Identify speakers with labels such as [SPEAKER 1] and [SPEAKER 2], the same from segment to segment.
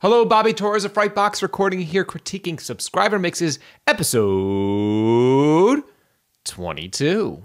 [SPEAKER 1] Hello, Bobby Torres of Frightbox recording here, critiquing subscriber mixes, episode 22.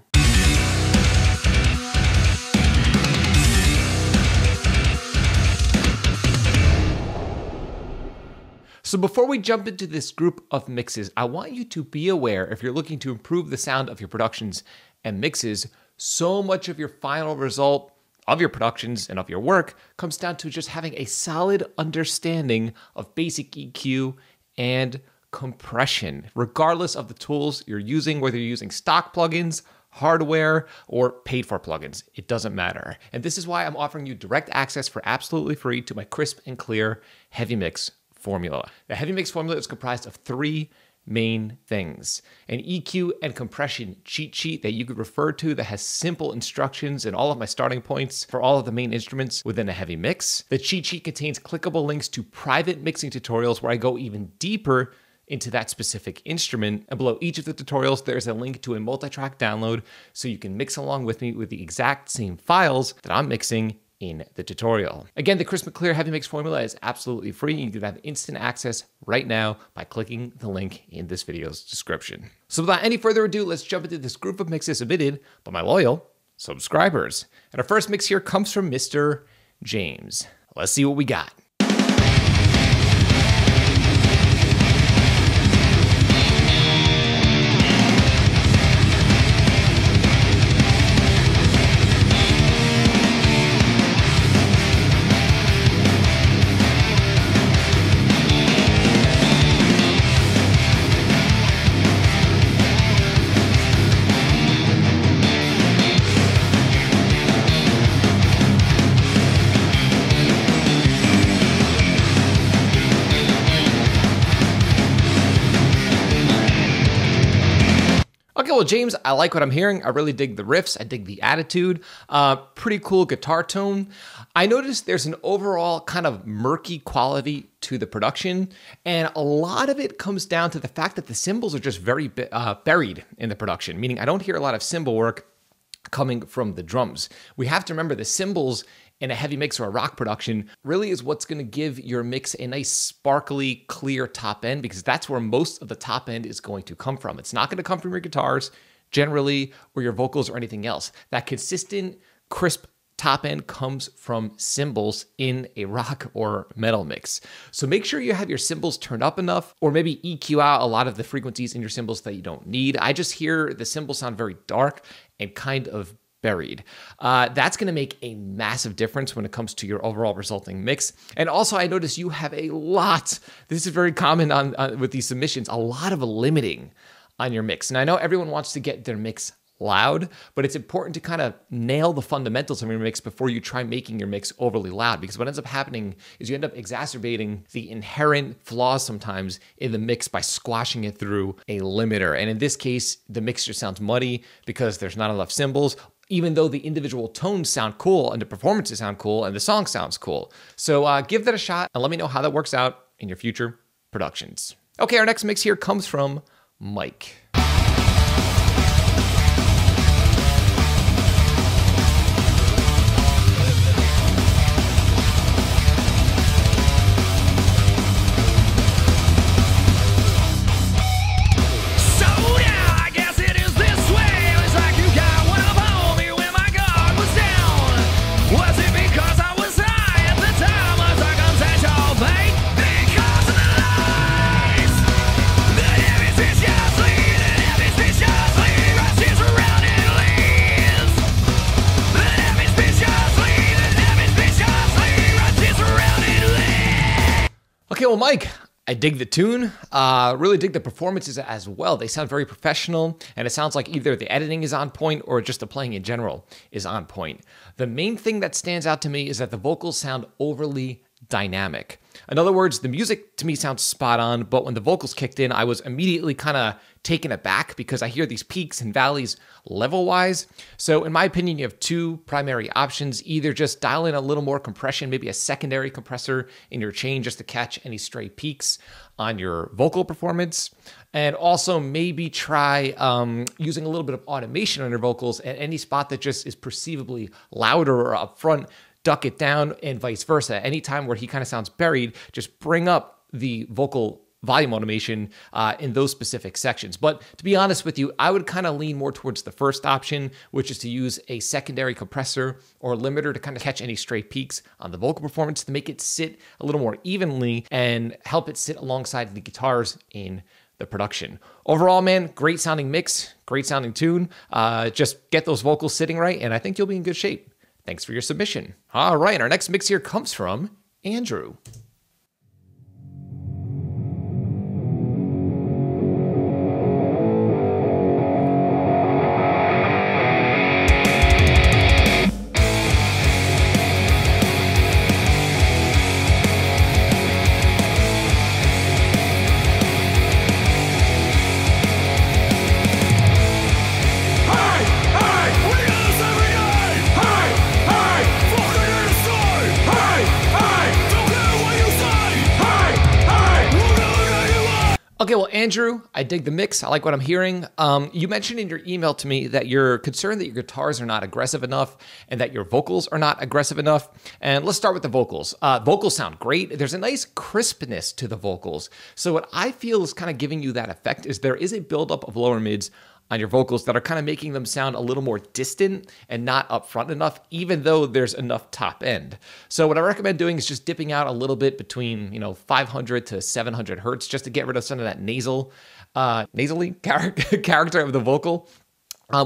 [SPEAKER 1] So before we jump into this group of mixes, I want you to be aware, if you're looking to improve the sound of your productions and mixes, so much of your final result of your productions and of your work comes down to just having a solid understanding of basic EQ and compression, regardless of the tools you're using, whether you're using stock plugins, hardware, or paid for plugins. It doesn't matter. And this is why I'm offering you direct access for absolutely free to my crisp and clear heavy mix formula. The heavy mix formula is comprised of three main things: an EQ and compression cheat sheet that you could refer to that has simple instructions and all of my starting points for all of the main instruments within a heavy mix. The cheat sheet contains clickable links to private mixing tutorials where I go even deeper into that specific instrument. And below each of the tutorials, there's a link to a multi-track download so you can mix along with me with the exact same files that I'm mixing in the tutorial. Again, the crisp and clear heavy mix formula is absolutely free. You can have instant access right now by clicking the link in this video's description. So without any further ado, let's jump into this group of mixes submitted by my loyal subscribers. And our first mix here comes from Mr. James. Let's see what we got. Okay, well, James, I like what I'm hearing. I really dig the riffs. I dig the attitude. Pretty cool guitar tone. I noticed there's an overall kind of murky quality to the production, and a lot of it comes down to the fact that the cymbals are just very buried in the production, meaning I don't hear a lot of cymbal work coming from the drums. We have to remember the cymbals in a heavy mix or a rock production really is what's going to give your mix a nice sparkly, clear top end, because that's where most of the top end is going to come from. It's not going to come from your guitars generally or your vocals or anything else. That consistent, crisp top end comes from cymbals in a rock or metal mix. So make sure you have your cymbals turned up enough, or maybe EQ out a lot of the frequencies in your cymbals that you don't need. I just hear the cymbals sound very dark and kind of buried. That's going to make a massive difference when it comes to your overall resulting mix. And also, I notice you have a lot, this is very common on with these submissions, a lot of limiting on your mix. And I know everyone wants to get their mix loud, but it's important to kind of nail the fundamentals of your mix before you try making your mix overly loud, because what ends up happening is you end up exacerbating the inherent flaws sometimes in the mix by squashing it through a limiter. And in this case, the mixture sounds muddy because there's not enough cymbals, even though the individual tones sound cool and the performances sound cool and the song sounds cool. So give that a shot and let me know how that works out in your future productions. Okay, our next mix here comes from Mike. Okay, well, Mike, I dig the tune, really dig the performances as well. They sound very professional, and it sounds like either the editing is on point or just the playing in general is on point. The main thing that stands out to me is that the vocals sound overly dynamic. In other words, the music to me sounds spot on, but when the vocals kicked in, I was immediately kind of taken aback because I hear these peaks and valleys level-wise. So in my opinion, you have two primary options. Either just dial in a little more compression, maybe a secondary compressor in your chain just to catch any stray peaks on your vocal performance. And also maybe try using a little bit of automation on your vocals at any spot that just is perceivably louder or upfront, duck it down, and vice versa. Anytime where he kind of sounds buried, just bring up the vocal volume automation in those specific sections. But to be honest with you, I would kind of lean more towards the first option, which is to use a secondary compressor or limiter to kind of catch any stray peaks on the vocal performance to make it sit a little more evenly and help it sit alongside the guitars in the production. Overall, man, great sounding mix, great sounding tune. Just get those vocals sitting right, and I think you'll be in good shape. Thanks for your submission. All right, our next mix here comes from Andrew. Okay, well, Andrew, I dig the mix. I like what I'm hearing. You mentioned in your email to me that you're concerned that your guitars are not aggressive enough and that your vocals are not aggressive enough. And let's start with the vocals. Vocals sound great. There's a nice crispness to the vocals. So what I feel is kind of giving you that effect is there is a buildup of lower mids on your vocals that are kind of making them sound a little more distant and not upfront enough, even though there's enough top end. So what I recommend doing is just dipping out a little bit between 500 to 700 hertz just to get rid of some of that nasally character of the vocal.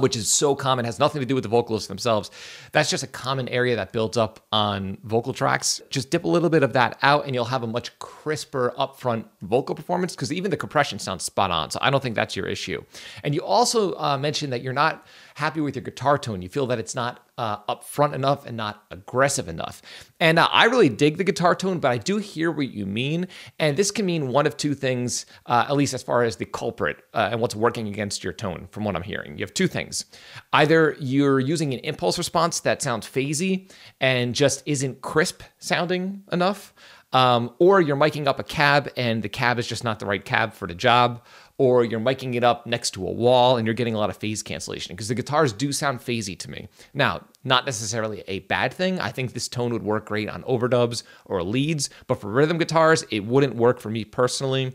[SPEAKER 1] Which is so common, has nothing to do with the vocalists themselves. That's just a common area that builds up on vocal tracks. Just dip a little bit of that out and you'll have a much crisper upfront vocal performance because even the compression sounds spot on. So I don't think that's your issue. And you also mentioned that you're not happy with your guitar tone. You feel that it's not upfront enough and not aggressive enough. And I really dig the guitar tone, but I do hear what you mean. And this can mean one of two things, at least as far as the culprit and what's working against your tone from what I'm hearing. You have two things. Either you're using an impulse response that sounds phasey and just isn't crisp sounding enough, or you're miking up a cab and the cab is just not the right cab for the job, or you're miking it up next to a wall and you're getting a lot of phase cancellation because the guitars do sound phasey to me. Now, not necessarily a bad thing. I think this tone would work great on overdubs or leads, but for rhythm guitars, it wouldn't work for me personally.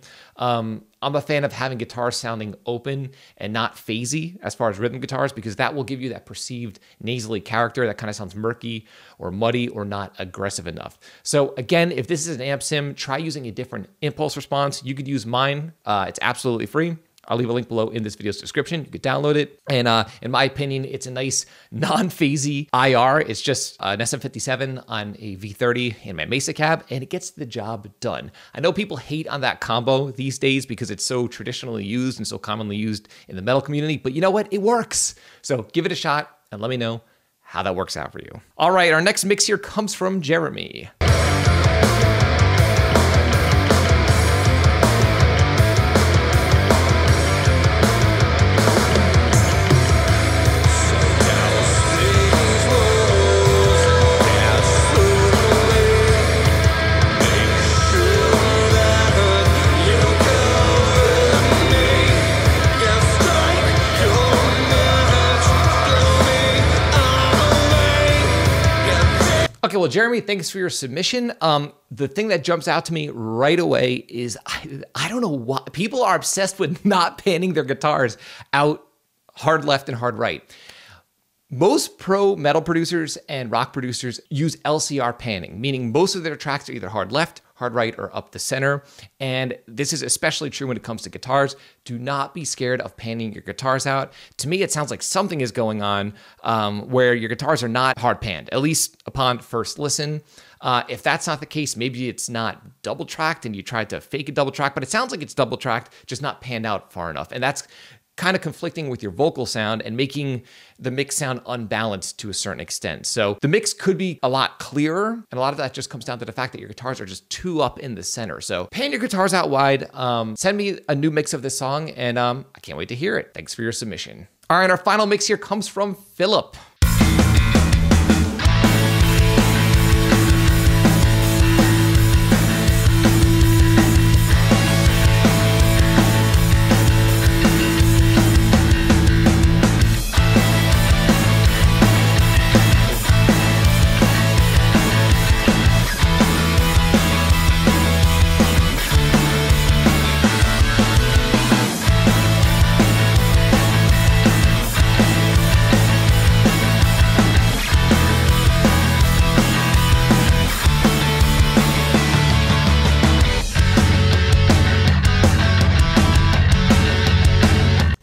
[SPEAKER 1] I'm a fan of having guitars sounding open and not phasey as far as rhythm guitars because that will give you that perceived nasally character that kind of sounds murky or muddy or not aggressive enough. So again, if this is an amp sim, try using a different impulse response. You could use mine. It's absolutely free. I'll leave a link below in this video's description. You could download it. And in my opinion, it's a nice non-phasey IR. It's just an SM57 on a V30 in my Mesa cab, and it gets the job done. I know people hate on that combo these days because it's so traditionally used and so commonly used in the metal community, but you know what? It works. So give it a shot and let me know how that works out for you. All right, our next mix here comes from Jeremy. Okay, well, Jeremy, thanks for your submission. The thing that jumps out to me right away is I don't know why people are obsessed with not panning their guitars out hard left and hard right. Most pro metal producers and rock producers use LCR panning, meaning most of their tracks are either hard left, hard right, or up the center. And this is especially true when it comes to guitars. Do not be scared of panning your guitars out. To me, it sounds like something is going on where your guitars are not hard panned, at least upon first listen. If that's not the case, maybe it's not double tracked and you tried to fake a double track, but it sounds like it's double tracked, just not panned out far enough. And that's kind of conflicting with your vocal sound and making the mix sound unbalanced to a certain extent. So the mix could be a lot clearer, and a lot of that just comes down to the fact that your guitars are just too up in the center. So pan your guitars out wide, send me a new mix of this song, and I can't wait to hear it. Thanks for your submission. All right, our final mix here comes from Philip.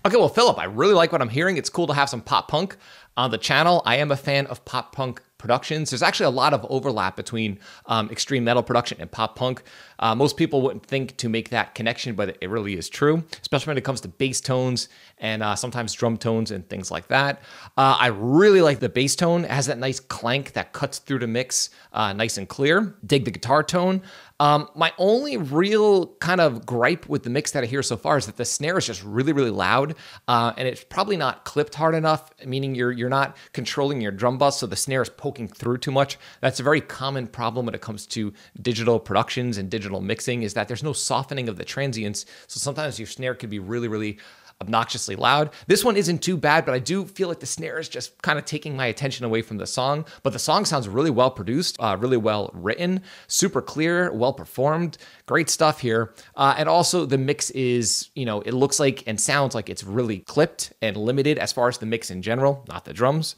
[SPEAKER 1] Okay, well, Philip, I really like what I'm hearing. It's cool to have some pop punk on the channel. I am a fan of pop punk productions. There's actually a lot of overlap between extreme metal production and pop punk. Most people wouldn't think to make that connection, but it really is true, especially when it comes to bass tones and sometimes drum tones and things like that. I really like the bass tone. It has that nice clank that cuts through the mix nice and clear. Dig the guitar tone. My only real kind of gripe with the mix that I hear so far is that the snare is just really, really loud, and it's probably not clipped hard enough, meaning you're not controlling your drum bus, so the snare is poking through too much. That's a very common problem when it comes to digital productions and digital mixing, is that there's no softening of the transients, so sometimes your snare could be really, really obnoxiously loud. This one isn't too bad, but I do feel like the snare is just kind of taking my attention away from the song. But the song sounds really well produced, really well written, super clear, well performed, great stuff here. And also the mix is, it looks like and sounds like it's really clipped and limited as far as the mix in general, not the drums.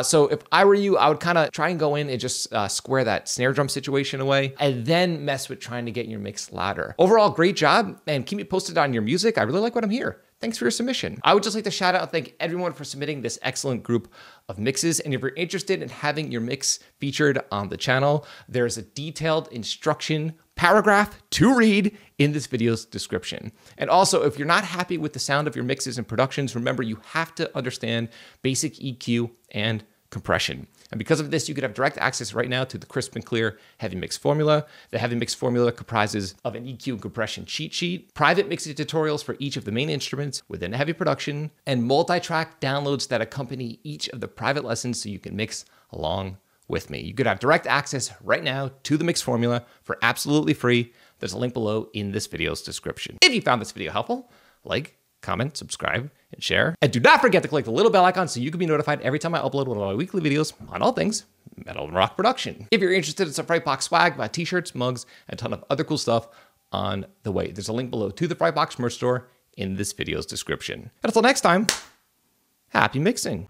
[SPEAKER 1] So if I were you, I would kind of try and go in and just square that snare drum situation away and then mess with trying to get your mix louder. Overall, great job, and keep me posted on your music. I really like what I'm hearing. Thanks for your submission. I would just like to shout out and thank everyone for submitting this excellent group of mixes. And if you're interested in having your mix featured on the channel, there's a detailed instruction paragraph to read in this video's description. And also, if you're not happy with the sound of your mixes and productions, remember you have to understand basic EQ and compression. And because of this, you could have direct access right now to the crisp and clear heavy mix formula. The heavy mix formula comprises of an EQ and compression cheat sheet, private mixing tutorials for each of the main instruments within heavy production, and multi-track downloads that accompany each of the private lessons so you can mix along with me. You could have direct access right now to the mix formula for absolutely free. There's a link below in this video's description. If you found this video helpful, like, comment, subscribe, and share. And do not forget to click the little bell icon so you can be notified every time I upload one of my weekly videos on all things metal and rock production. If you're interested in some Frightbox swag, buy t-shirts, mugs, and a ton of other cool stuff on the way. There's a link below to the Frightbox merch store in this video's description. And until next time, happy mixing.